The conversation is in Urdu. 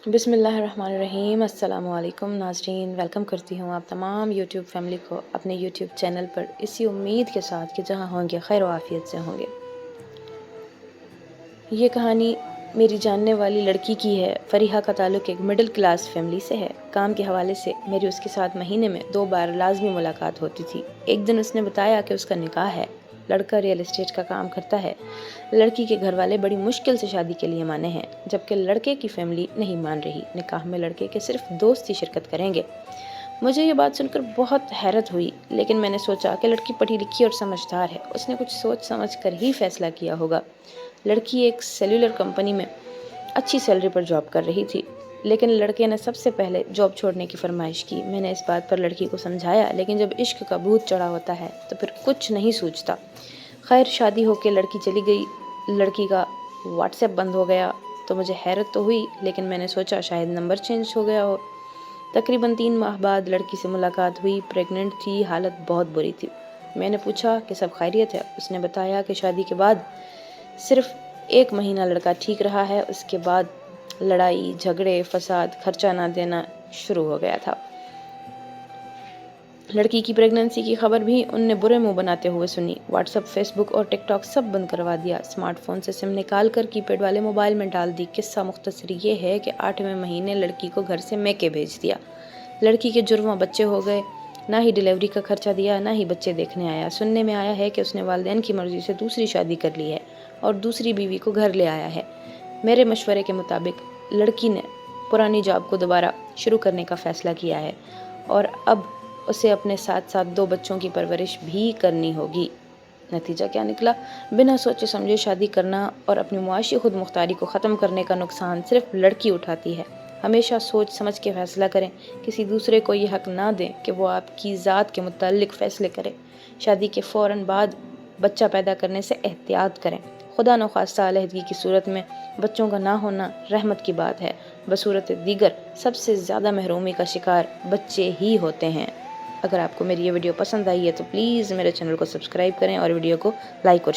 بسم اللہ الرحمن الرحیم۔ السلام علیکم ناظرین، ویلکم کرتی ہوں آپ تمام یوٹیوب فیملی کو اپنے یوٹیوب چینل پر، اسی امید کے ساتھ کہ جہاں ہوں گے خیر و عافیت سے ہوں گے۔ یہ کہانی میری جاننے والی لڑکی کی ہے۔ فریحہ کا تعلق ایک مڈل کلاس فیملی سے ہے۔ کام کے حوالے سے میری اس کے ساتھ مہینے میں 2 بار لازمی ملاقات ہوتی تھی۔ ایک دن اس نے بتایا کہ اس کا نکاح ہے۔ لڑکا ریئل اسٹیٹ کا کام کرتا ہے۔ لڑکی کے گھر والے بڑی مشکل سے شادی کے لیے مانے ہیں، جبکہ لڑکے کی فیملی نہیں مان رہی۔ نکاح میں لڑکے کے صرف دوست ہی شرکت کریں گے۔ مجھے یہ بات سن کر بہت حیرت ہوئی، لیکن میں نے سوچا کہ لڑکی پڑھی لکھی اور سمجھدار ہے، اس نے کچھ سوچ سمجھ کر ہی فیصلہ کیا ہوگا۔ لڑکی ایک سیلولر کمپنی میں اچھی سیلری پر جاب کر رہی تھی، لیکن لڑکے نے سب سے پہلے جاب چھوڑنے کی فرمائش کی۔ میں نے اس بات پر لڑکی کو سمجھایا، لیکن جب عشق کا بھوت چڑھا ہوتا ہے تو پھر کچھ نہیں سوچتا۔ خیر، شادی ہو کے لڑکی چلی گئی۔ لڑکی کا واٹس ایپ بند ہو گیا تو مجھے حیرت تو ہوئی، لیکن میں نے سوچا شاید نمبر چینج ہو گیا ہو۔ تقریباً 3 ماہ بعد لڑکی سے ملاقات ہوئی۔ پریگننٹ تھی، حالت بہت بری تھی۔ میں نے پوچھا کہ سب خیریت ہے؟ اس نے بتایا کہ شادی کے بعد صرف 1 مہینہ لڑکا ٹھیک رہا ہے، اس کے بعد لڑائی جھگڑے فساد، خرچہ نہ دینا شروع ہو گیا تھا۔ لڑکی کی پریگننسی کی خبر بھی ان نے برے منہ بناتے ہوئے سنی۔ واٹس ایپ، فیس بک اور ٹک ٹاک سب بند کروا دیا۔ اسمارٹ فون سے سم نکال کر کی پیڈ والے موبائل میں ڈال دی۔ قصہ مختصر یہ ہے کہ 8ویں مہینے لڑکی کو گھر سے میکے بھیج دیا۔ لڑکی کے جرواں بچے ہو گئے، نہ ہی ڈیلیوری کا خرچہ دیا، نہ ہی بچے دیکھنے آیا۔ سننے میں آیا ہے کہ اس نے والدین کی مرضی سے دوسری شادی کر لی ہے اور دوسری بیوی کو گھر لے آیا ہے۔ میرے مشورے کے مطابق لڑکی نے پرانی جاب کو دوبارہ شروع کرنے کا فیصلہ کیا ہے اور اب اسے اپنے ساتھ ساتھ 2 بچوں کی پرورش بھی کرنی ہوگی۔ نتیجہ کیا نکلا؟ بنا سوچے سمجھے شادی کرنا اور اپنی معاشی خود مختاری کو ختم کرنے کا نقصان صرف لڑکی اٹھاتی ہے۔ ہمیشہ سوچ سمجھ کے فیصلہ کریں۔ کسی دوسرے کو یہ حق نہ دیں کہ وہ آپ کی ذات کے متعلق فیصلے کرے۔ شادی کے فوراً بعد بچہ پیدا کرنے سے احتیاط کریں۔ خدا نخواستہ علیحدگی کی صورت میں بچوں کا نہ ہونا رحمت کی بات ہے، بصورت دیگر سب سے زیادہ محرومی کا شکار بچے ہی ہوتے ہیں۔ اگر آپ کو میری یہ ویڈیو پسند آئی ہے تو پلیز میرے چینل کو سبسکرائب کریں اور ویڈیو کو لائک اور